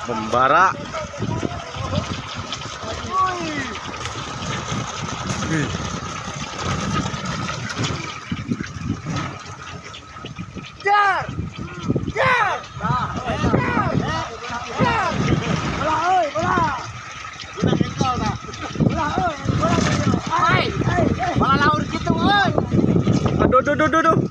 Membara. Jar! Jar! Bola ơi, bola! Bola ơi, bola. Bola laur gitu, ơi. Aduh, aduh, aduh, aduh.